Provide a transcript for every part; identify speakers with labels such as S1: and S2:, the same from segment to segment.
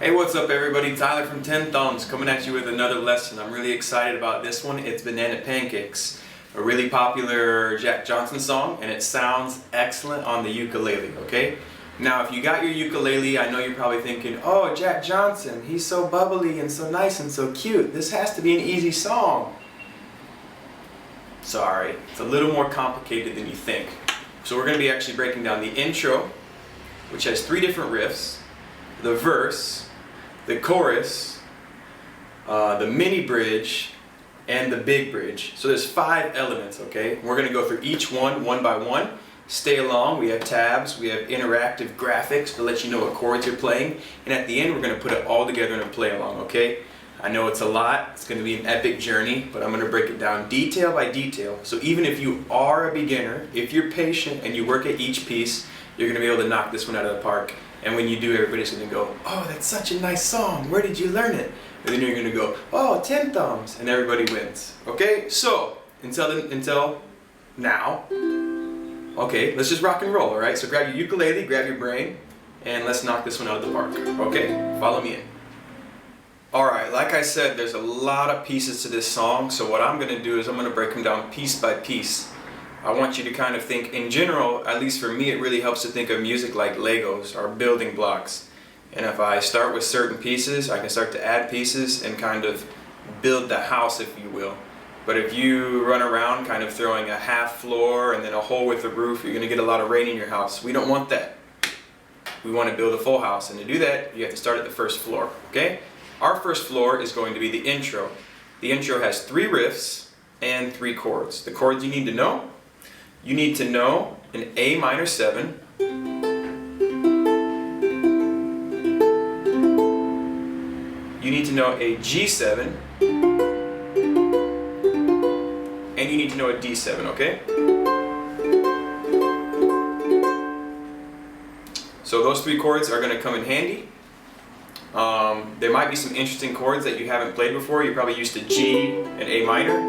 S1: Hey, what's up everybody? Tyler from TenThumbs coming at you with another lesson. I'm really excited about this one. It's Banana Pancakes, a really popular Jack Johnson song, and it sounds excellent on the ukulele, okay? Now, if you got your ukulele, I know you're probably thinking, oh, Jack Johnson, he's so bubbly and so nice and so cute. This has to be an easy song. Sorry, it's a little more complicated than you think. So we're going to be actually breaking down the intro, which has 3 different riffs, the verse, the chorus, the mini bridge, and the big bridge. So there's 5 elements, okay? We're going to go through each one by one. Stay along. We have tabs, we have interactive graphics to let you know what chords you're playing, and at the end we're going to put it all together in a play along, okay? I know it's a lot, it's going to be an epic journey, but I'm going to break it down detail by detail. So even if you are a beginner, if you're patient and you work at each piece, you're going to be able to knock this one out of the park. And when you do, everybody's going to go, oh, that's such a nice song, where did you learn it? And then you're going to go, oh, TenThumbs, and everybody wins. Okay, so until now, okay, let's just rock and roll, alright? So grab your ukulele, grab your brain, and let's knock this one out of the park. Okay, follow me in. Alright, like I said, there's a lot of pieces to this song, so what I'm going to do is I'm going to break them down piece by piece. I want you to kind of think, in general, at least for me, it really helps to think of music like Legos or building blocks. And if I start with certain pieces, I can start to add pieces and kind of build the house, if you will. But if you run around kind of throwing a half floor and then a hole with the roof, you're going to get a lot of rain in your house. We don't want that. We want to build a full house, and to do that, you have to start at the first floor, okay? Our first floor is going to be the intro. The intro has 3 riffs and 3 chords. The chords you need to know: you need to know an Am7, you need to know a G7, and you need to know a D7, okay? So those 3 chords are going to come in handy. There might be some interesting chords that you haven't played before. You're probably used to G and A minor,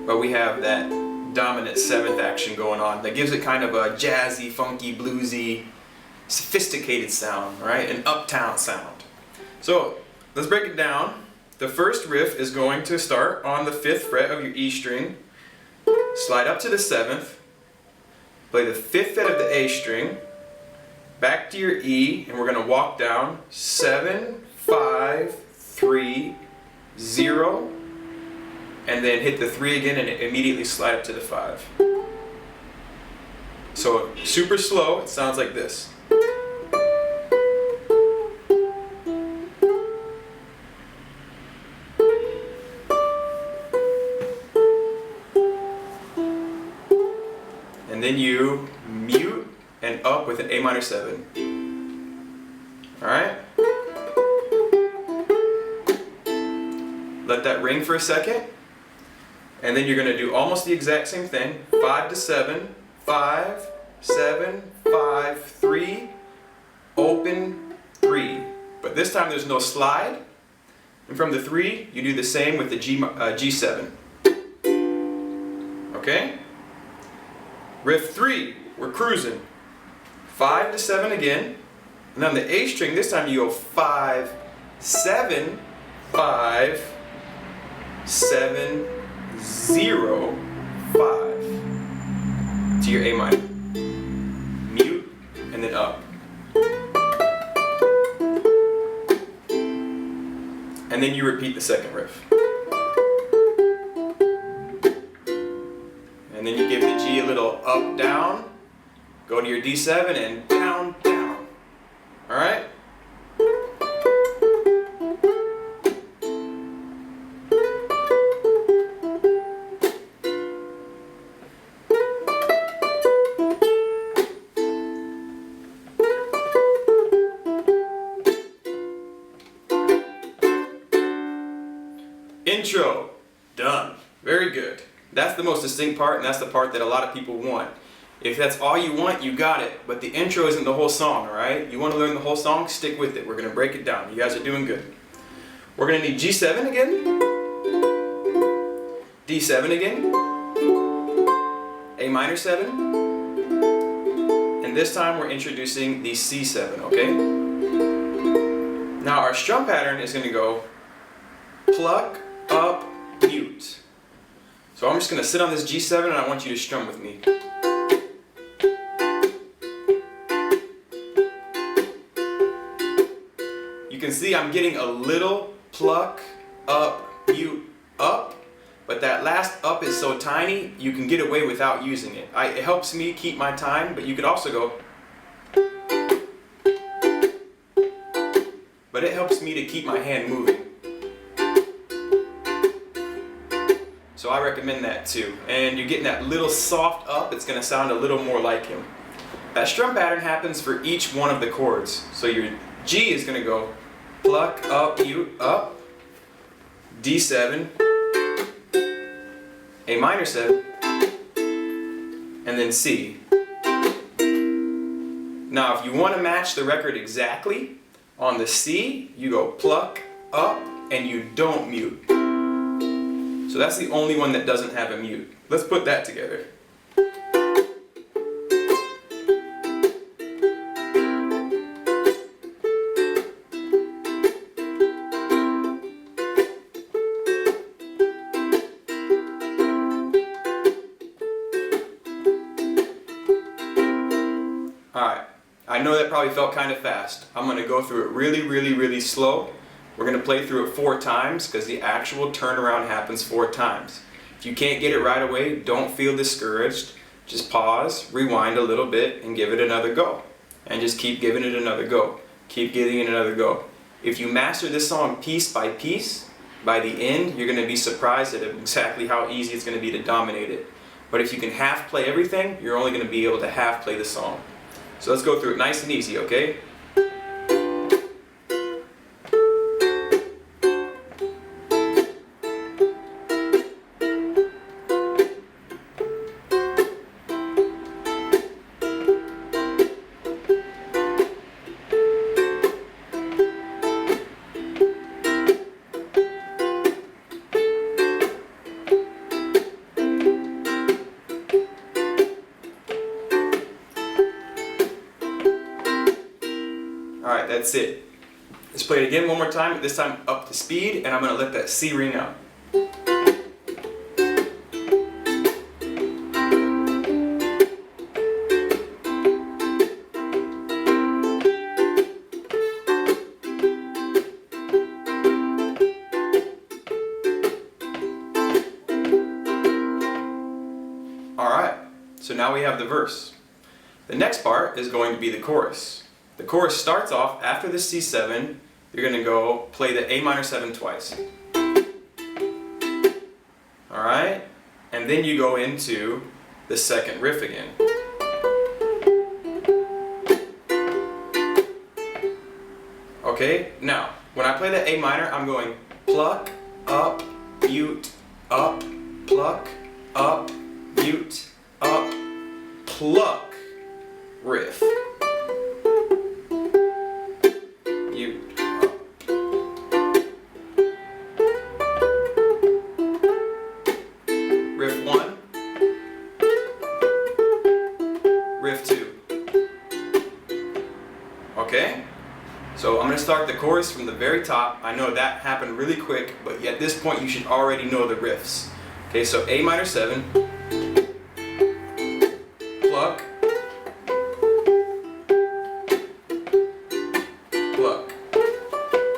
S1: but we have that dominant 7th action going on that gives it kind of a jazzy, funky, bluesy, sophisticated sound, right? An uptown sound. So let's break it down. The first riff is going to start on the 5th fret of your E string, slide up to the 7th, play the 5th fret of the A string, back to your E, and we're going to walk down 7, 5, 3, 0, and then hit the 3 again and immediately slide up to the 5. So super slow, it sounds like this. And then you mute and up with an Am7. Alright? Let that ring for a second. And then you're going to do almost the exact same thing. 5 to 7, 5, 7, 5, 3, open, 3. But this time there's no slide. And from the 3, you do the same with the G7. Okay? Riff 3, we're cruising. 5 to 7 again. And on the A string, this time you go 5, 7, 5, 7, 0, 5 to your A minor. Mute and then up. And then you repeat the second riff. And then you give the G a little up, down, go to your D7 and down, down. Alright? Intro, done. Very good. That's the most distinct part, and that's the part that a lot of people want. If that's all you want, you got it. But the intro isn't the whole song, alright? You want to learn the whole song? Stick with it. We're going to break it down. You guys are doing good. We're going to need G7 again, D7 again, A minor 7, and this time we're introducing the C7, okay? Now our strum pattern is going to go pluck, up, mute. So I'm just going to sit on this G7 and I want you to strum with me. You can see I'm getting a little pluck, up, mute, up, but that last up is so tiny you can get away without using it. It helps me keep my time, but you could also go. But it helps me to keep my hand moving. So I recommend that too. And you're getting that little soft up, it's going to sound a little more like him. That strum pattern happens for each one of the chords. So your G is going to go pluck, up, mute, up, D7, A minor 7, and then C. Now if you want to match the record exactly, on the C you go pluck, up, and you don't mute. So that's the only one that doesn't have a mute. Let's put that together. Alright, I know that probably felt kind of fast. I'm going to go through it really slow. We're going to play through it 4 times because the actual turnaround happens 4 times. If you can't get it right away, don't feel discouraged. Just pause, rewind a little bit, and give it another go. And just keep giving it another go. Keep giving it another go. If you master this song piece by piece, by the end, you're going to be surprised at exactly how easy it's going to be to dominate it. But if you can half play everything, you're only going to be able to half play the song. So let's go through it nice and easy, okay? Alright, that's it. Let's play it again one more time, this time up to speed, and I'm going to let that C ring out. Alright, so now we have the verse. The next part is going to be the chorus. The chorus starts off after the C7, you're going to go play the A minor 7 twice. Alright? And then you go into the second riff again. Okay? Now, when I play the A minor, I'm going pluck, up, mute, up, pluck, up, mute, up, pluck, riff. Riff 1, riff 2. Okay? So I'm going to start the chorus from the very top. I know that happened really quick, but at this point you should already know the riffs. Okay, so A minor 7, pluck, pluck,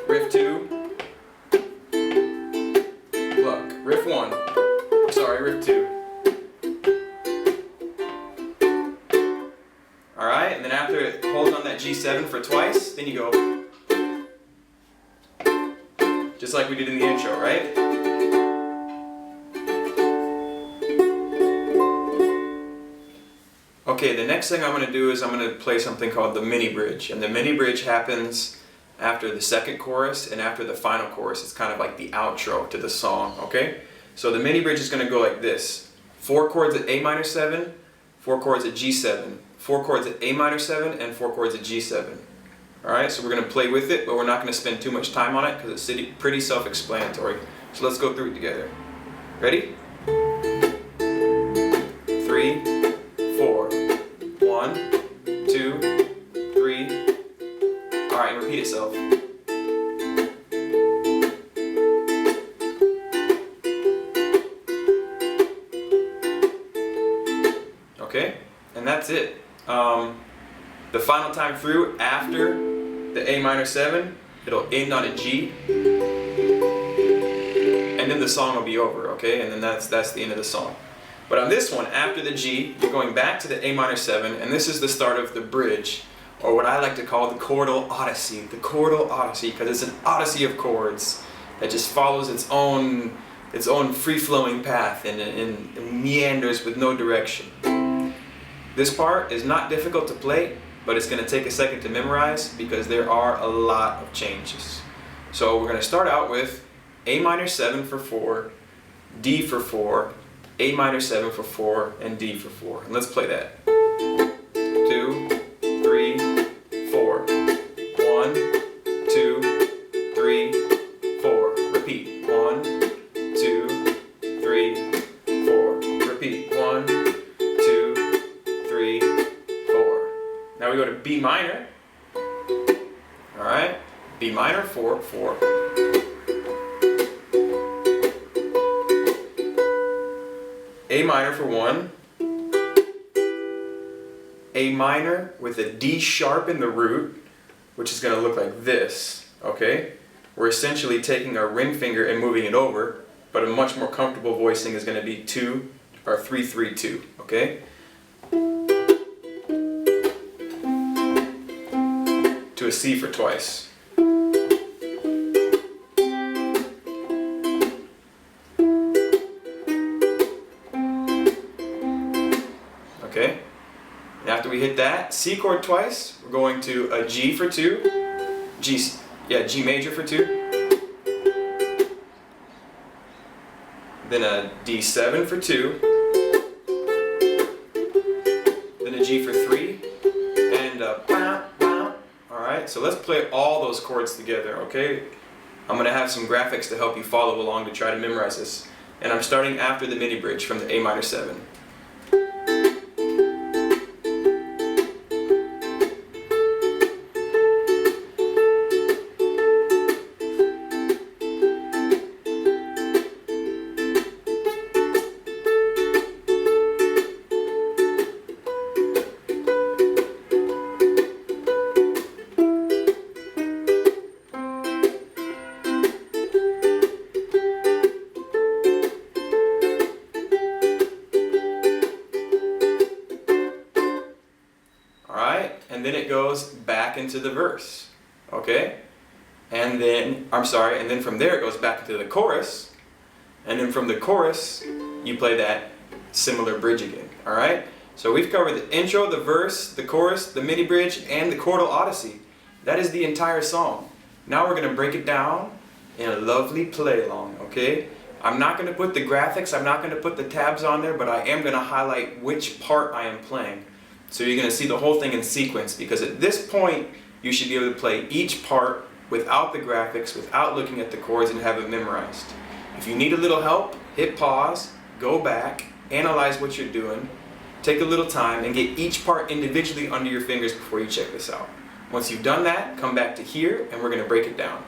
S1: riff 2, pluck, riff 1. Sorry, riff 2. Alright, and then after it holds on that G7 for twice, then you go. Just like we did in the intro, right? Okay, the next thing I'm going to do is I'm going to play something called the mini bridge. And the mini bridge happens after the second chorus and after the final chorus. It's kind of like the outro to the song, okay? So the mini bridge is going to go like this. 4 chords at A minor 7, 4 chords at G7, 4 chords at A minor 7, and 4 chords at G7. Alright, so we're going to play with it, but we're not going to spend too much time on it because it's pretty self-explanatory. So let's go through it together. Ready? 3, 4. 1, 2, 3. Alright, repeat itself. that's it. The final time through, after the A minor 7, it'll end on a G, and then the song will be over, okay? And then that's the end of the song. But on this one, after the G, you're going back to the A minor 7, and this is the start of the bridge, or what I like to call the chordal odyssey. The chordal odyssey, because it's an odyssey of chords that just follows its own free-flowing path and meanders with no direction. This part is not difficult to play, but it's going to take a second to memorize because there are a lot of changes. So we're going to start out with A minor 7 for 4, D for 4, A minor 7 for 4, and D for 4. And let's play that. 2, 3, 4. 1, 2, 3, 4. Repeat. 1, 2, 3, 4. Repeat. 1, 2, 3, 4. Now we go to B minor. Alright? B minor 4, 4. A minor for 1. A minor with a D sharp in the root, which is going to look like this, okay? We're essentially taking our ring finger and moving it over, but a much more comfortable voicing is going to be 2 or 3, 3, 2, okay? To a C for twice. Okay? And after we hit that C chord twice, we're going to a G for 2, G major for 2, then a D7 for 2, then a G for 3, and a pow, pow. Alright, so let's play all those chords together, okay? I'm going to have some graphics to help you follow along to try to memorize this. And I'm starting after the mini bridge from the A minor 7. And then it goes back into the verse, okay? And then from there it goes back into the chorus, and then from the chorus you play that similar bridge again, all right? So we've covered the intro, the verse, the chorus, the mini bridge, and the chordal odyssey. That is the entire song. Now we're going to break it down in a lovely play along, okay? I'm not going to put the graphics, I'm not going to put the tabs on there, but I am going to highlight which part I am playing. So you're going to see the whole thing in sequence, because at this point you should be able to play each part without the graphics, without looking at the chords, and have it memorized. If you need a little help, hit pause, go back, analyze what you're doing, take a little time, and get each part individually under your fingers before you check this out. Once you've done that, come back to here and we're going to break it down.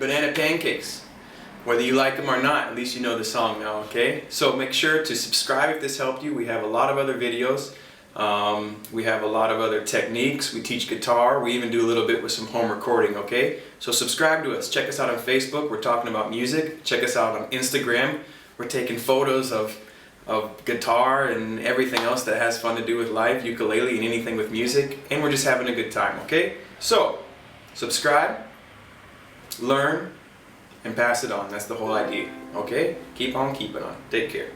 S1: Banana Pancakes. Whether you like them or not, at least you know the song now, okay? So make sure to subscribe if this helped you. We have a lot of other videos. We have a lot of other techniques. We teach guitar. We even do a little bit with some home recording, okay? So subscribe to us. Check us out on Facebook. We're talking about music. Check us out on Instagram. We're taking photos of guitar and everything else that has fun to do with life, ukulele and anything with music. And we're just having a good time, okay? So, subscribe, learn, and pass it on. That's the whole idea, okay? Keep on keeping on. Take care.